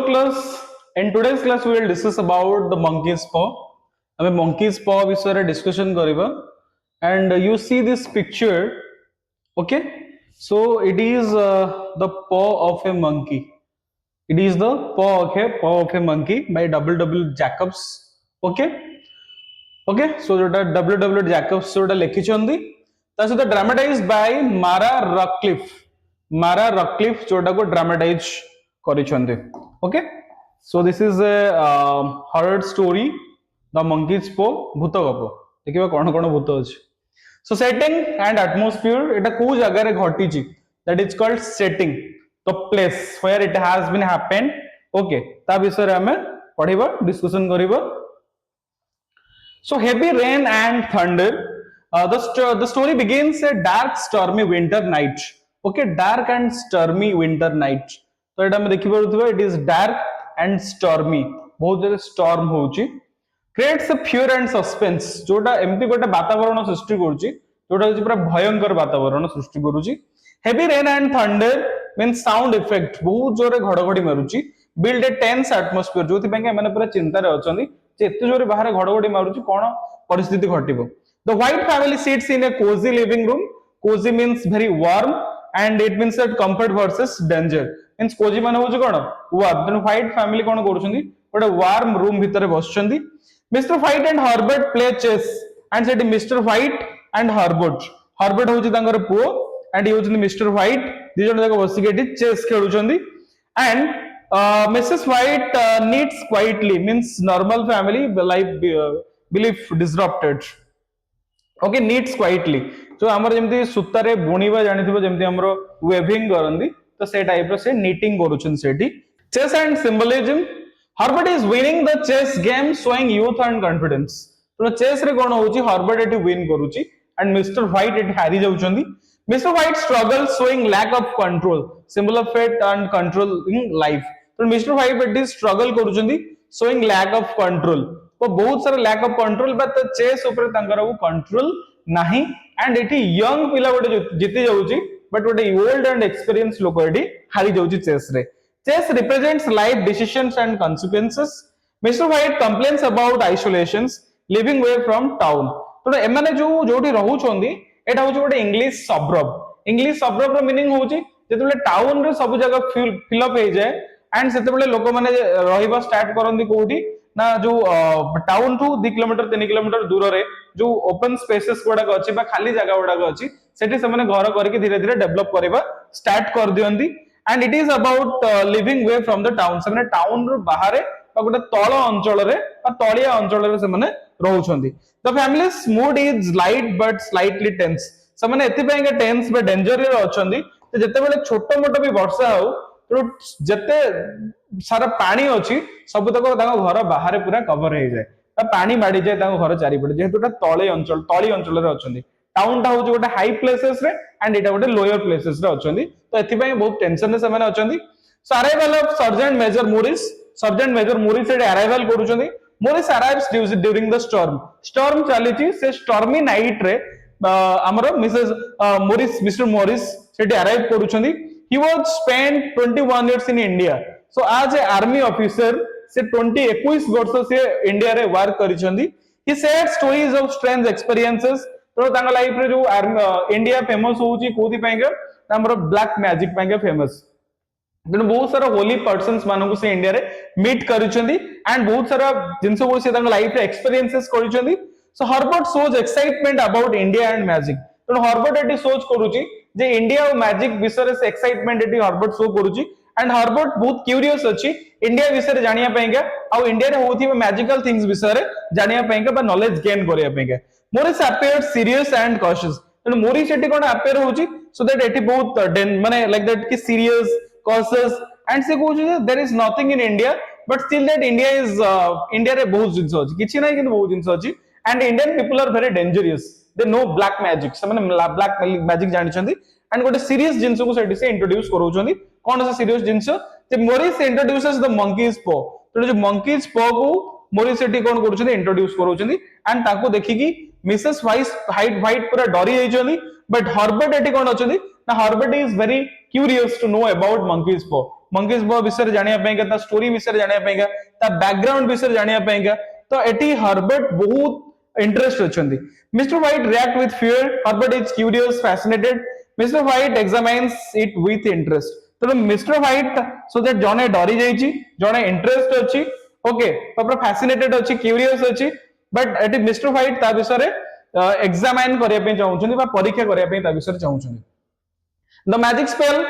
Hello class. In today's class we will discuss about the monkey's paw. I mean monkey's paw विषय discussion करिबा. And you see this picture, okay? So it is the paw of a monkey. It is the paw of a monkey by W. Jacobs. Okay? Okay? So that W. Jacobs जोटा लिखिछंदी ता सहित dramatise bye मारा रकक्लिफ. मारा रकक्लिफ जोटा को dramatise करिछंदी. Okay? So this is a horror story, The Monkey's Paw, भूत गप. देखिबा कोन कोन भूत अछि. So setting and atmosphere एटा को जगह रे घटी छि, that is called setting, the place where it has been happened. Okay, ता विषय रे हमें पढिबा, डिस्कशन करिबा. So heavy rain and thunder. The story begins a dark stormy winter night. Okay, dark and stormy winter night. तो एटा हम देखि परुथबा, it is dark and stormy, बहुत ज्यादा storm होउची. Creates a fear and suspense, जोटा एमती गोटे वातावरण सृष्टि करूची, जोटा होची पूरा भयंकर वातावरण सृष्टि करूची. Heavy rain and thunder means sound effect, बहुत जोरे घड़घड़ी मारुची. Build a tense atmosphere, जोथि ପାଇଁ एमाने पूरा चिंता रे अछंदी जे एते जोरे बाहर घड़घड़ी मारुची, कोन परिस्थिति घटिबो. The white family sits in a cozy living room. Cozy means very warm and it means that comfort versus danger. Means cozy माने होची कोन warm. तेनु white family कोन करूछंदी, गोटे warm room भितरे बसछंदी. Mr. White and Herbert play chess and said Mr. White and Herbert. Herbert होची तांगर पुओ and he होची Mr. White. दी जण जाक बसिकेटी chess खेलुछंदी. And Mrs. White knits quietly, means normal family life belief disrupted. Okay, knits quietly. So हमर जेमती सुतारे बुणीबा जानिथिबो, जेमती हमरो weaving करंदी, तो से type रो से knitting करूछन Sethi. Chess and symbolism. Herbert is winning the chess game, showing youth and confidence. तो chess रे कोन होची, Herbert एठी win करूची and Mr. White एठी हारी जाउछंदी. Mr. White struggles, showing lack of control, symbol of fate and control in life. तो Mr. White एठी struggle करूछंदी, showing lack of control. तो बहुत सारा lack of control, but the chess ऊपर तांकर वो control नाही. And एठी young पिला गोटे जीति जाउची, but गोटे old and experienced लोक एठी हारी जाउची chess रे. Chess represents life decisions and consequences. Mr. White complains about isolations, living away from town. तो एमाने जो जोटी रहउछंदी, एटा होची गोटे इंग्लिश सब्रब. इंग्लिश सब्रब रो मीनिंग होची जेतेबेले टाउन रे सब जगह फिल अप हे जाय एंड सेतेबेले लोक माने रहिबा स्टार्ट करंदी कोठी ना जो टाउन टू 2 किलोमीटर 3 किलोमीटर दूर रे जो ओपन स्पेसेस गुडा अछि बा खाली जगह गुडा अछि, सेठी से माने घर करके धीरे धीरे डेवलप करबा स्टार्ट कर दियंदी. And it is about living away from the town. से माने टाउन रो बाहरे बा गोटे तळ अंचल रे बा तळिया अंचल रे से माने रहउछंदी. The family's mood is light but slightly tense. से माने एथि पय के टेंस बा डेंजर रे अछंदी. तो जते बेले छोटो मोटो भी वर्षा हो, तो जते सारा पानी अछि सब तक ताको घर बाहरे पूरा कवर हे जाय बा पानी माडी जाय ताको घर चारि पटे, जेहेतुटा तळी अंचल रे अछंदी. टाउन टा होची गोटे हाई प्लेसेस रे एंड एटा गोटे लोअर प्लेसेस रे अछंदी. तो एथि पय बहुत टेंशन रे से माने अछंदी. So arrival of sergeant major Morris एटे अराइवल करूछंदी. Morris arrives during the storm. Storm चलीची से स्टॉर्मी नाइट रे हमरो मिस्टर मोरिस सेटे अराइव करूछंदी. He was spent 21 years in India. So as a army officer से 21 वर्ष से इंडिया रे work करिछंदी. He shared stories of strange experiences. तो तांगा लाइफ रे जो इंडिया फेमस होउची कोथि पय के हमरो ब्लैक मैजिक पय के फेमस. देन बहुत सारा होली पर्सन्स मानकु से इंडिया रे मीट करिछंदी एंड बहुत सारा जिंसो को से तांगा लाइफ रे एक्सपीरियंसेस करिछंदी. So Herbert shows excitement about India and magic. तो हर्बर्ट एटी सोच करूची जे इंडिया और मैजिक विषय से एक्साइटमेंट एटी हर्बर्ट शो करूची एंड हर्बर्ट बहुत क्यूरियस अछि इंडिया विषय रे जानिया पय के आ इंडिया रे होथि मैजिकल थिंग्स विषय रे जानिया पय के बा नॉलेज गेन करिया पय के. Morris appeared serious and cautious. तो मोरिस एटी कोन appear होची so that एटी बहुत माने like that कि serious, cautious and से Kochi there is nothing in India but still that India is India रे बहुत जिंस अछि, किछि नै किंतु बहुत जिंस अछि and Indian people are very dangerous. They know black magic. से माने black magic जानि छथि and गोटे serious जिंस को सेटी से इंट्रोड्यूस करूछथि. कोन से serious जिंस जे Morris introduces the monkey's paw. तो जो monkey's paw को मोरिस एटी कोन करूछथि इंट्रोड्यूस करूछथि एंड ताको देखिकी मिसेस व्हाइट पूरा डरी जाइछथि. बट हर्बर्ट एटी कोन अछथि ना Herbert is very curious to know about monkey's paw. Monkey's paw विषय जानिया पाएगा ता स्टोरी विषय जानिया पाएगा ता बैकग्राउंड विषय जानिया पाएगा तो एटी हर्बर्ट बहुत इंटरेस्ट अछंती mister White react with fear Herbert is curious fascinated mister White examines it with interest तो मिस्टर व्हाइट सो दैट जने डरी जाईची जने इंटरेस्ट अछि ओके तो फैसिनेटेड अछि क्यूरियस अछि बट एटी मिस्टर व्हाइट ता विषय एग्जामाइन करिया पे चाहउछनी बा परीक्षा करिया पे ता विषय चाहउछनी the magic spell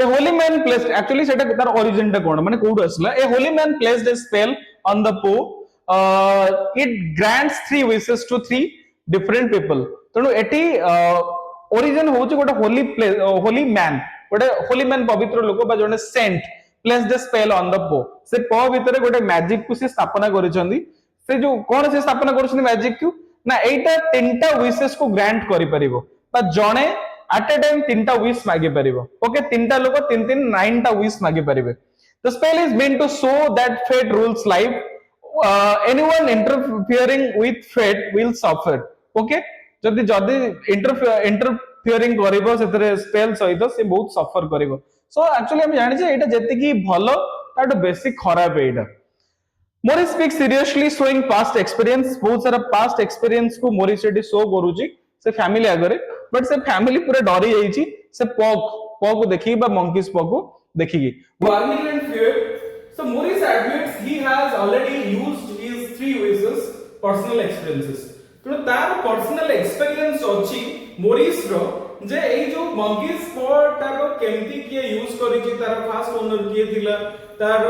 a holy man placed actually सेटा तार ओरिजिन टा कोन माने कोड असला a holy man placed a spell on the paw it grants 3 wishes to 3 different people तनो एटी ओरिजिन होची गोटे होली प्लेस होली मैन गोटे होली मैन पवित्र लोक बा जने saint place the spell on the paw से पो भितरे गोटे मैजिक को से स्थापना करिसंदी से जो कोन से स्थापना करिसंदी मैजिक को ना एटा तीनटा विशेष को ग्रांट करि परिबो बा जने एट ए टाइम तीनटा विश मागे परिबो ओके तीनटा लोक तीन तीन 9टा विश मागे परिबे the spell is mean to show that fate rules life anyone interfering with fate will suffer okay जदी जदी इंटरफियरिंग करिवो सेतरे स्पेल सहित से बहुत सफर करिवो सो एक्चुअली हम जानि जे एटा जति की भलो ताटो बेसिक खराब एटा Morris speak seriously showing past experience बहुत सारा पास्ट एक्सपीरियंस को मोरिस एटी शो करूची से फैमिली आगरे बट से फैमिली पूरा डरी जाईची से पॉक को देखि बा मंकीज पॉक को देखिगी warning and fear so Morris admits he has already used his 3 wishes personal experiences तो तार पर्सनल एक्सपीरियंस अछि मोरिस रो जे एई जो मंकीज पॉट तार केमती किए यूज करिची तार फास्ट ओनर किए थिला तार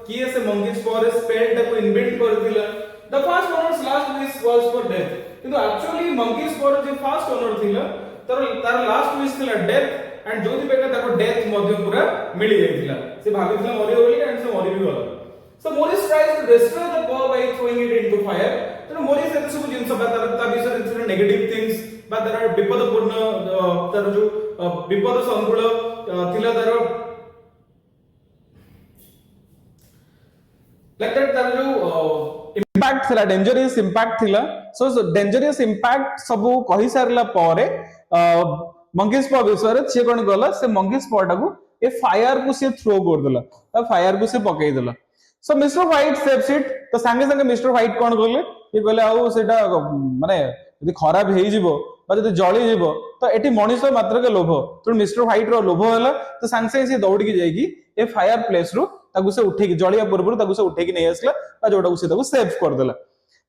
किए से मंकीज पॉर स्पेल को इन्वेंट करथिला the first owner's last wish was for death किंतु एक्चुअली मंकीज पॉर जे फास्ट ओनर थिला तार लास्ट विश थिला डेथ एंड जोति बेका ताको डेथ मध्ये पूरा मिली जाइथिला से भाबिथिला मरियो बोली एंड से मरि भी गला so Morris tries to destroy the paw by throwing it into fire तो मोरिस एते सब जिंस बा ता विषय नेगेटिव थिंग्स बा तार विपदपूर्ण तार जो विपद संकुल थिला तार लाइक दैट तार जो इम्पैक्ट थिला डेंजरस इम्पैक्ट थिला सो डेंजरस इम्पैक्ट सब कहि सारला पारे मंकीज पॉ विषय से कोन गला से मंकीज पॉ टाको ए फायर को से थ्रो कर देला फायर को से पकई देला सो मिस्टर व्हाइट सेव्स इट तो संगे संगे मिस्टर व्हाइट कोन गले ये गले आउ सेटा माने यदि खराब हेई जिवो बा यदि जळी जिवो तो एटी मनीष मात्र के लोभ तो मिस्टर व्हाइट रो लोभ होला तो संगे संगे से दौड़ के जाईकी ए फायर प्लेस रो ताकू से उठे की जळिया पूर्व ताकू से उठे की नहीं आसला बा जोटा को से ताकू सेव कर देला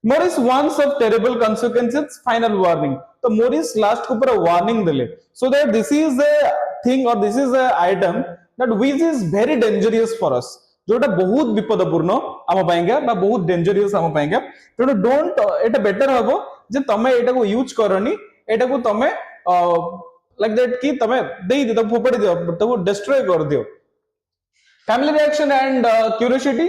Morris warns of terrible consequences final warning तो मोरिस लास्ट को पूरा वार्निंग देले so that this is a thing और this is a item that which is very dangerous for us जोटा बहुत विपदपूर्ण आम पाएंगे बा बहुत डेंजरस आम पाएंगे तेणु डोंट एटा बेटर हबो जे तमे एटा को यूज करनी एटा को तमे लाइक दैट कि तमे देई दे तो फोपड़ी दियो तो डिस्ट्रॉय कर दियो family reaction and curiosity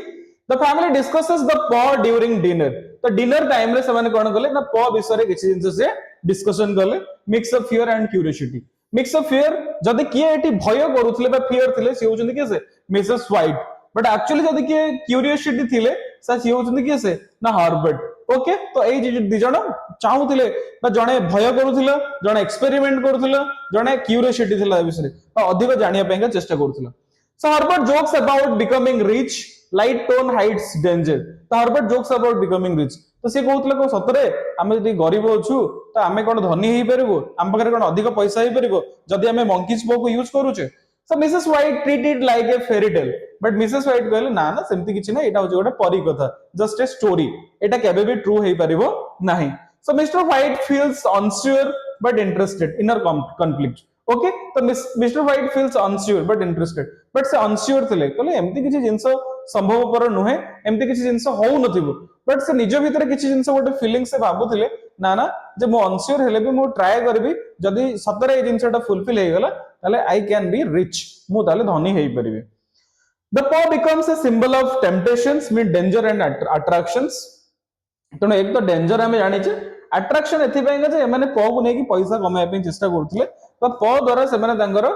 the family discusses the पॉ ड्यूरिंग डिनर तो डिनर टाइम रे समान कोन गले ना पॉ विषय किछि जिंस से डिस्कशन गले mix of fear and curiosity mix of fear जदी किए एटी भय करूथले बा फियर थिले से होचंदी के से मिसेस व्हाइट बट एक्चुअली जदी किए क्यूरियोसिटी थिले से होचंदी के से ना हर्बर्ट ओके तो एई जे दि जण चाहूथिले बा जणे भय करूथिला जणे एक्सपेरिमेंट करूथिला जणे क्यूरियोसिटी थिला विषय बा अधिक जानिया पेंगा चेष्टा करूथिला so Herbert jokes about becoming rich light tone hides danger तो Herbert jokes about becoming rich तो से कहउतले को सतरे आमे जदी गरीब होछु तो आमे कोन धनी हेई परबो आम पाखरे कोन अधिक पैसा हेई परबो जदी आमे मंकीज पॉ को यूज करूचे so Mrs White treat it like a fairy tale but Mrs White कहले ना ना सेमति किछि ना एटा होचे गोटे परी कथा जस्ट ए स्टोरी एटा केबे भी ट्रू हेई परबो नाही so Mr White feels unsure but interested inner conflict okay तो mister White feels unsure but interested but से अनश्योर थिले कहले एमति किछि जिंस संभवपर नुहे एमति किछि जिंस होउ नथिबो बट से निज भितरे किछि जिंस गोटे फीलिंग से भाबुथिले ना ना जे मो अनश्योर हेले भी मो ट्राई करबी जदी सतरे ए जिंसटा फुलफिल हे गेला ताले आई कैन बी रिच मु ताले धनी हेई परिबे द पॉ becomes a symbol of temptations mean danger and attractions तनो एक तो डेंजर हमें जानि छे अट्रैक्शन एथि पेंगा जे माने पॉ को नेकी पैसा कमाय पे चेष्टा करथले बा पॉ द्वारा से माने तांगर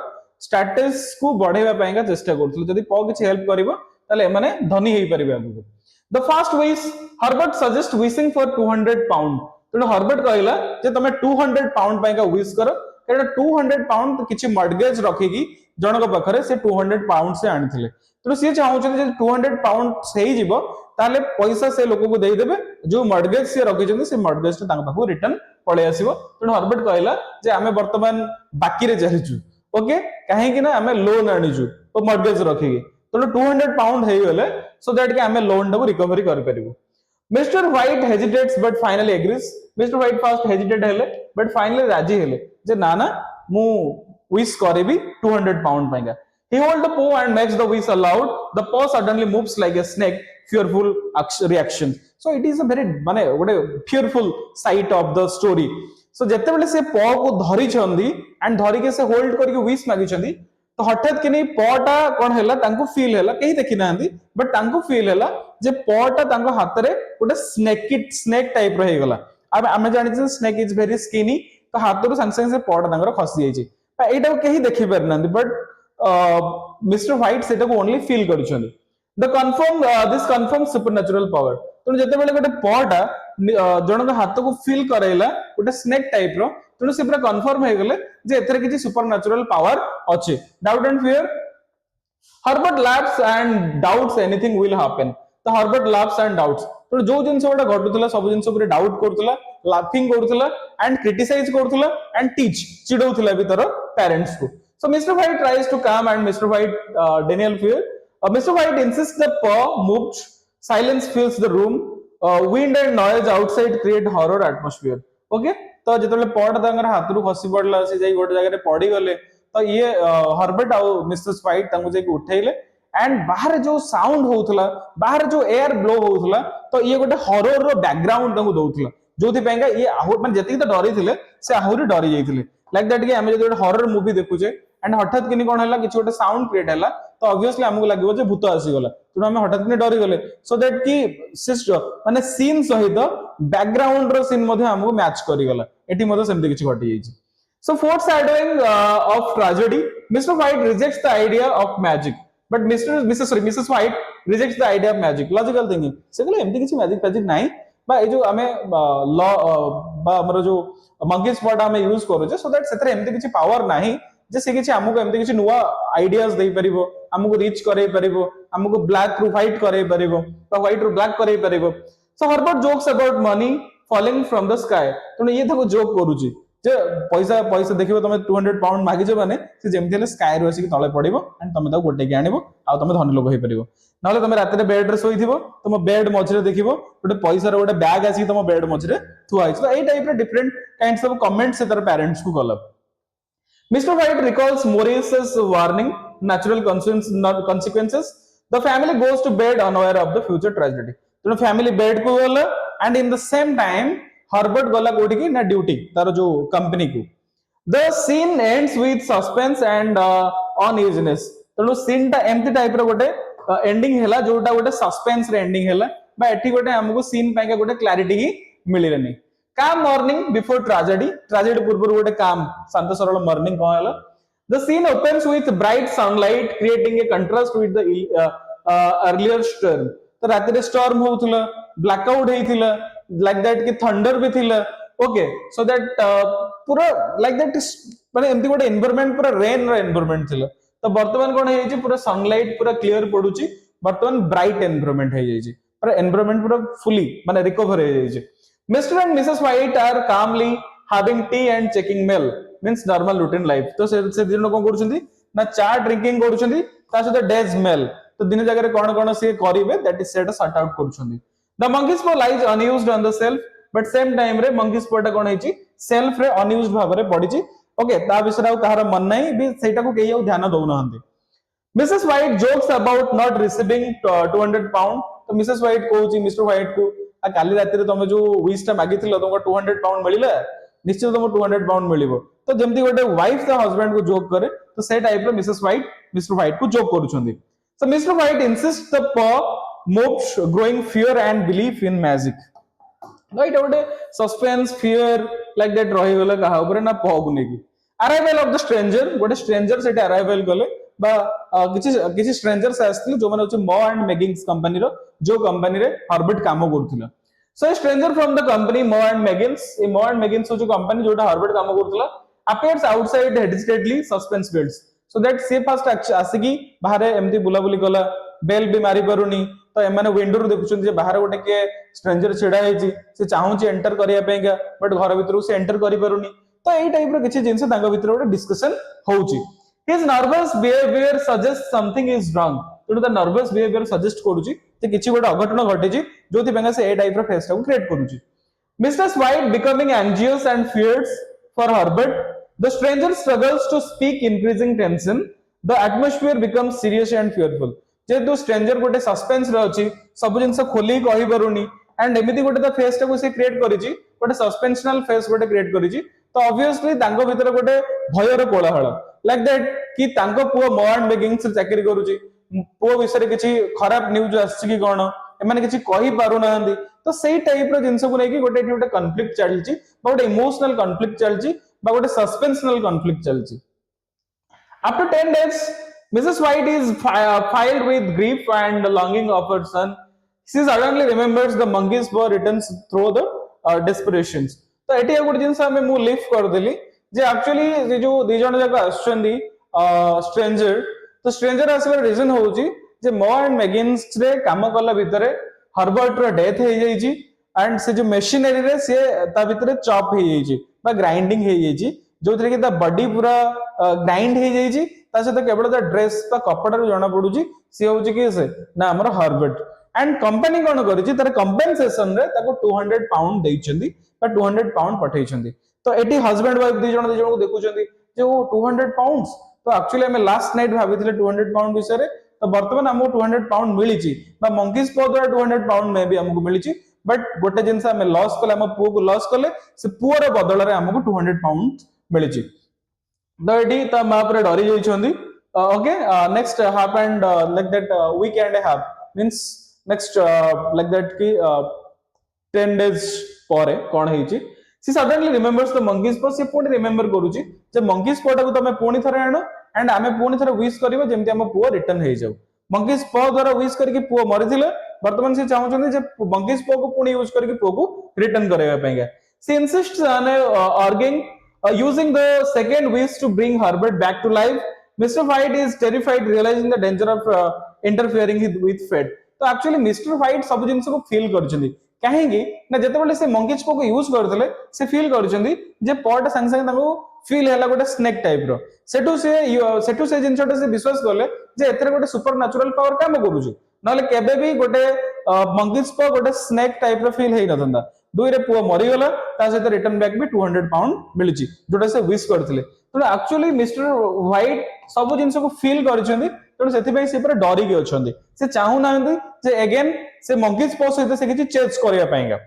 स्टेटस को बढ़ेबा पेंगा चेष्टा करथले जदी पॉ किछि हेल्प करिवो ताले माने धनी हेई परिबे आगु the first wish Herbert suggest wishing for 200 pound तनो हर्बर्ट कहला जे तमे 200 पाउंड पेंगा विश करो कारण 200 पाउंड किछि मॉर्गेज रखिकी जनक पाखरे से 200 पाउंड से आनिथिले तेणु सी चाहूछन जे 200 पाउंड सेही जीवो ताले पैसा से लोक को देई देबे जो मॉर्गेज से रखिछन से मॉर्गेज ता तांग पाखु रिटर्न पळे आसीबो तेणु हर्बर्ट कहला जे आमे वर्तमान बाकी रे जाहिचु ओके काहे कि ना आमे लोन आनिजु तो मॉर्गेज रखिगे तेणु 200 पाउंड हेई गले सो दैट कि आमे लोन टा रिकवरी कर परिबो Mr. White hesitates but finally agrees. Mr. White first hesitate hele but finally राजी hele जे ना ना मु wish करेबी 200 pound पाएगा. He holds the paw and makes the wish aloud. The paw suddenly moves like a snake, fearful reaction. So it is a very माने ଗୋଟେ fearful sight of the story. So ଯେତେବେଳେ से paw को धरी छंदी and धरी के से hold करके wish मागी छंदी तो हठात कि नहीं पटा कौन हैला तांको फील हैला कहीं देखि नांदी बट तांको फील हैला जे पटा तांको हाथ रे गोटे स्नेक टाइप रो हेगला अब आमे जानि जे स्नेक इज वेरी स्किनी तो हाथ रो संग संग से पटा तांकर खसी जाई छै एटा कहीं देखि पर नांदी बट मिस्टर व्हाइट सेटा को ओनली फील करिसथि दिस कन्फर्म सुपरनैचुरल पावर तो जते बेले गोटे पटा जण हाथ को फील करैला गोटे स्नेक टाइप रो तेणु से पूरा कन्फर्म हो गले जे एथरे किछि सुपरनैचुरल पावर अछि doubt and fear Herbert laughs and doubts anything will happen तो हर्बर्ट laughs and doubts तो जो जिंस गोटा घटुतला सब जिंस ऊपर डाउट करतला लाफिंग करतला एंड क्रिटिसाइज करतला एंड टीच चिडौतला भी तार पेरेंट्स को so Mr White tries to calm and Mr White denial fear Mr White insist the paw moved silence fills the room wind and noise outside create horror atmosphere okay तो जितले pot तांगर हाथ रु खसी पड़ला से जाई गोटे जगह रे पड़ी गले तो ये हर्बर्ट आ मिसेस व्हाइट तांको जे उठैले एंड बाहर जो साउंड होउथला बाहर जो एयर ब्लो होउथला तो ये गोटे हॉरर रो बैकग्राउंड तांको दोउथला जोथि पेंगा ये माने जति तो डरी थिले से आहुरी डरी जाइथिले लाइक दैट कि हमें जो हॉरर मूवी देखुचे एंड हठात किनी कोन हला किछ गोटे साउंड क्रिएट हला तो ऑब्वियसली हमको लागबो जे भूत आसी गला तो हमें हठात किनी डरी गले सो दैट कि सिस्टर माने सीन सहित बैकग्राउंड रो सीन मध्ये हमको मैच करि गला एटी मध्ये सेमति किछ घटी जाइछि so foreshadowing of tragedy Mr White rejects the idea of magic but Mrs White rejects the idea of magic logical thinking से कहले एमति किछ मैजिक नाही बा ए जो हमें लॉ बा हमर जो मंकी स्पॉट हमें यूज करू जे सो दैट सेतरे एमति किछ पावर नाही जे से किछ हमको एमति किछ नुवा आइडियाज देई परिबो हमको रीच करे परिबो हमको ब्लैक टू व्हाइट करे परिबो बा व्हाइट टू ब्लैक करे परिबो so Herbert jokes about money falling from the sky तो ये थाको जोक करूची जे पैसा पैसा देखिबो तमे 200 पाउंड मागी जे माने से जेमति ले स्काई रो आसी तळे पडिबो एंड तमे ताको गोटे के आनिबो आ तमे धनी लोक होई परिबो नले तमे रात रे बेड रे सोइथिबो तम बेड मझरे देखिबो गोटे पैसा रो गोटे बैग आसी तम बेड मझरे थुआ आइछ तो एई टाइप रे डिफरेंट काइंड्स ऑफ कमेंट्स से तर पेरेंट्स को गलब Mr. White recalls Maurice's warning, natural consequences. The family goes to bed unaware of the future tragedy. So family bed को गला and in the same time Herbert गला कोठी की ना duty तारो जो कंपनी को. The scene ends with suspense and uneasiness. तो scene टा एम्ति टाइप रो गोटे एंडिंग हैला जोटा गोटे सस्पेंस रे एंडिंग हैला बा एठी गोटे हमको सीन पाके गोटे क्लैरिटी ही मिलिरनी. Calm morning before tragedy पूर्व गोटे काम शांत सरल मॉर्निंग कौन है the scene opens with bright sunlight creating a contrast with the earlier storm तो रात रे storm होउथला blackout हेइथिला like that कि thunder भी थिला okay so that पूरा like that माने एम्ति गोटे एनवायरनमेंट पूरा रेन रो एनवायरनमेंट थिला तो वर्तमान कोन हेइ छि पूरा सनलाइट पूरा क्लियर पडुची वर्तमान ब्राइट एनवायरनमेंट हेइ जाई छि पूरा एनवायरनमेंट पूरा फुली माने रिकवर हेइ जाई छि Mr. and Mrs. White are calmly having tea and checking mail means normal routine life तो से दिन कोन करूछंती ना चा ड्रिंकिंग करूछंती ता सहित डेज मेल तो दिन जगह रे कोन कोन से करिवे that is set sort out करूछंती the monkeys paw lies unused on the shelf but same time रे monkeys paw टा कोन हेची सेल्फ रे unused भाव रे पडिची ओके ता विषय आ कहार मन नाही भी सेटा को केही ध्यान दउ नहंती Mrs. White jokes about not receiving 200 pound तो Mrs. White कहूची Mr. White को आ काली रात रे तुम जो विश टा मागिथिलो तुमको 200 पाउंड मिलिला निश्चित तुमको 200 पाउंड मिलिबो तो जेमती गोटे वाइफ ता हस्बैंड को जोक करे तो से टाइप रे मिसेस व्हाइट मिस्टर व्हाइट को जोक करूछंदी so Mr White insist the paw moves growing fear and belief in magic right गोटे सस्पेंस फियर लाइक दैट रहि गेला कहा ऊपर ना paw को नेकी अराइवल ऑफ द स्ट्रेंजर गोटे स्ट्रेंजर सेटे अराइवल गले बा किछि स्ट्रेंजर्स आस्थिले जो माने मो एंड मेगिंग्स कंपनी रो जो कंपनी रे हर्बर्ट काम करथिला so a stranger from the company Maw and Meggins जो कंपनी जोटा हर्बर्ट काम करथिला appears outside hesitantly suspense builds so that सी फास्ट आसिकी बाहर एमती बुलाबुली कला बेल भी मारी पारुनी तो एमाने विंडो रु देखुछन जे बाहर गोटे के स्ट्रेंजर छिड़ा हेछि से चाहूची एंटर करिया पेगा बट घर भीतर से एंटर करि पारुनी तो एई टाइप रो किछि जिंस तांगा भीतर गोटे डिस्कशन होउची his nervous behaviour suggest something is wrong तो द नर्वस बिहेवियर सजेस्ट करूची जे किछि गोटे अघटन घटिची जोथि पेगा से ए टाइप रो फेस टाको क्रिएट करूची Mr. White becoming anxious and fears for Herbert. The stranger struggles to speak, increasing tension. The atmosphere becomes serious and fearful. जेहेतु stranger गोटे suspense रे अछि सब जिंस खोली कहि परुनी एंड एमिति गोटे द फेस टाको से क्रिएट करिछि गोटे सस्पेंशनल फेस गोटे क्रिएट करिछि तो ऑब्वियसली तांको भीतर गोटे भयर कोलाहल लाइक दैट कि तांको पुओ मॉर्न बेगिंग से चाकरी करूछि पुओ विषय किछि खराब न्यूज आछि कि कोन एमाने किछि कहि पारु नाहंदी तो सेई टाइप रो जिंस को लेकि गोटे गोटे कॉन्फ्लिक्ट चलछि बा गोटे इमोशनल कॉन्फ्लिक्ट चलछि बा गोटे सस्पेंशनल conflict चलछि after 10 days Mrs. White is filled with grief and longing of her son. She suddenly remembers the monkey's paw returns through the desperations. तो एटी गोटे जिनस आमे मु लिफ्ट कर देली जे एक्चुअली जे जो दि जण जाक आछंदी स्ट्रेंजर तो स्ट्रेंजर आसबार रीजन होउची जे मो एंड मेगिन्स रे काम कला भितरे हर्बर्ट रो डेथ हे जाईची एंड से जो मशीनरी रे से ता भितरे चॉप हे जाईची बा ग्राइंडिंग हे जाईची जो थरे कि ता बॉडी पूरा ग्राइंड हे जाईची ता से तो केवल ता ड्रेस ता कपड़ा रो जणा पडुची से होउची कि से ना हमर हर्बर्ट एंड कंपनी कोन करिची तार कंपेंसेशन रे ताको 200 पाउंड देइचंदी बा 200 पाउंड पठेइचंदी तो एटी हस्बैंड वाइफ दि जण को देखुचंदी जे वो 200 पाउंड्स तो एक्चुअली हमें लास्ट नाइट भाबिथिले 200 पाउंड विषय रे तो वर्तमान हमको 200 पाउंड मिली बा मंकीज पो द्वारा 200 पाउंड में भी हमको मिली बट गोटे जिनस हमें लॉस कले हम पुओ को लॉस कले से पुओर बदल रे हमको 200 पाउंड मिली तो एटी ता मा पर डरी जाइछंदी okay next half and like that week and half means next like that की 10 days परे कोन हेची सी suddenly remembers the monkey's paw से पुणी रिमेंबर करूची जे मंकीज पो टाको तमे पुणी थरे आनो एंड आमे पुणी थरे विश करबा जेमति हम पुओ रिटर्न हे जाऊ मंकीज पो द्वारा विश करके पुओ मरिथिले वर्तमान से चाहउछन जे मंकीज पो को पुणी यूज करके पुओ को रिटर्न करबा पेगा सी insists on arguing using the second wish to bring Herbert back to life. Mr. White is terrified realizing the danger of interfering with fate. तो एक्चुअली मिस्टर व्हाइट सब जिंस को फील करछंदी काहेकि ना जतबेले से मंकीज पो को यूज करथले से फील करछंदी जे pot संग संग ताको फील हैला गोटे स्नेक टाइप रो सेटू से जिंसटा से विश्वास करले जे एतरे गोटे सुपर नेचुरल पावर काम करूची नले केबे भी गोटे मंकीज पो गोटे स्नेक टाइप रो फील हेइ नथंदा दुई रे पुओ मरी गला ता सहित रिटर्न बैक भी 200 पाउंड मिलिची जोटा से विश करथिले तो एक्चुअली मिस्टर व्हाइट सब जिंस को फील करछंदी तो सेति पई से पर डरी के अछंदी से चाहू नांदी जे अगेन से मंकीज पो सहित से किछि चेंज करिया पाएगा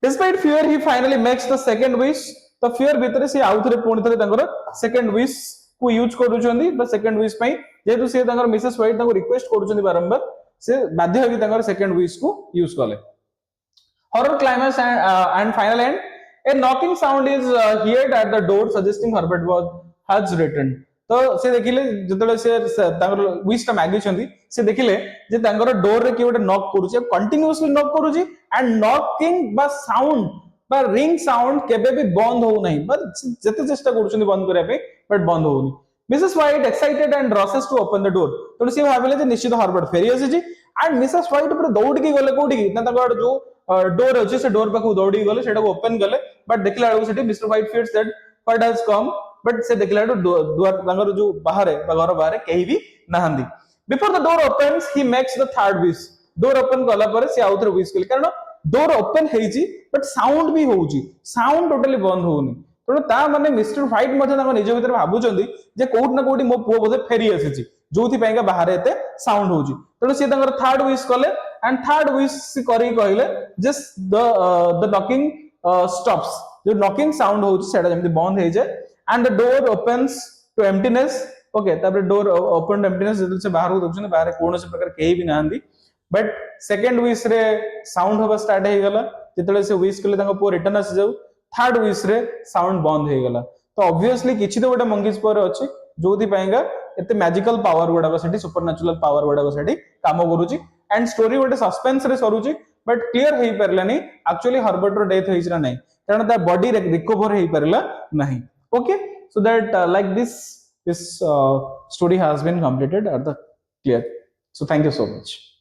despite fear he finally makes the second wish तो फियर भीतर से आउ थरे पुणी थरे तांकर सेकंड विश को यूज करूछंदी द सेकंड विश पई जेतु से तांकर मिसेस व्हाइट तांको रिक्वेस्ट करूछंदी बारंबार से बाध्य होगी तांकर सेकंड विश को यूज कले horror climax and final end a knocking sound is heard at the door suggesting Herbert has returned तो से देखिले जतले से तांगर विश ता मागी छंदी से देखिले जे तांगर डोर रे कि ओटे नॉक करूची कंटीन्यूअसली नॉक करूची एंड नॉकिंग बा साउंड बा रिंग साउंड केबे भी बंद हो नहीं बट जते चेष्टा करूछंदी बंद करे पे बट बंद होनी Mrs White excited and rushes to open the door तो से भाबिले जे निश्चित हर्बर्ट फेरी आसी एंड मिसेस व्हाइट पर दौड़ के गले कोठी ना तांगर जो डोर अच्छे से डोर पाखु दौड़ी गले सेटा को ओपन गले बट देखला बेलू सेठी Mr White feels that what has come but से देखला द्वार तांगर जो बाहर है घर बाहर कहीं भी नाहंदी before the door opens he makes the third wish door open गला पर से आउथर विश कले कारण डोर ओपन हेजी बट साउंड भी होउची साउंड टोटली बंद होउनी तो ता माने मिस्टर व्हाइट मध्ये तांगर निज भीतर भाबुचंदी जे कोउट ना कोउटी मो पुओ बोधे फेरी आसीची जोथि पैगा बाहर एते साउंड होउची तो से तांगर थर्ड विश कले एंड थर्ड विश करी कहले जस्ट द नॉकिंग स्टॉप्स जो नॉकिंग साउंड होउची सेटा जेमति बंद हे जाय and the door opens to emptiness okay तापर डोर ओपन टू एम्प्टीनेस जदि से बाहर को देखछन बाहर कोनोसे प्रकार केही भी नाहंदी बट सेकंड विश रे साउंड होबा स्टार्ट हे गला जतले से विश कले तांको पो रिटर्न आसी जाऊ थर्ड विश रे साउंड बंद हे गला तो ऑब्वियसली किछि तो गोटे मंकीज पर अछि जोथि पैगा एते मैजिकल पावर गुडा को सेठी सुपरनैचुरल पावर गुडा को सेठी काम करूची एंड स्टोरी गोटे सस्पेंस रे सरुची बट क्लियर हेई परलानी एक्चुअली हर्बर्ट रो डेथ हेइछ ना नहीं कारण ता बॉडी रिकवर हेई परला नहीं okay so that like this this story has been completed at the clear. So thank you so much.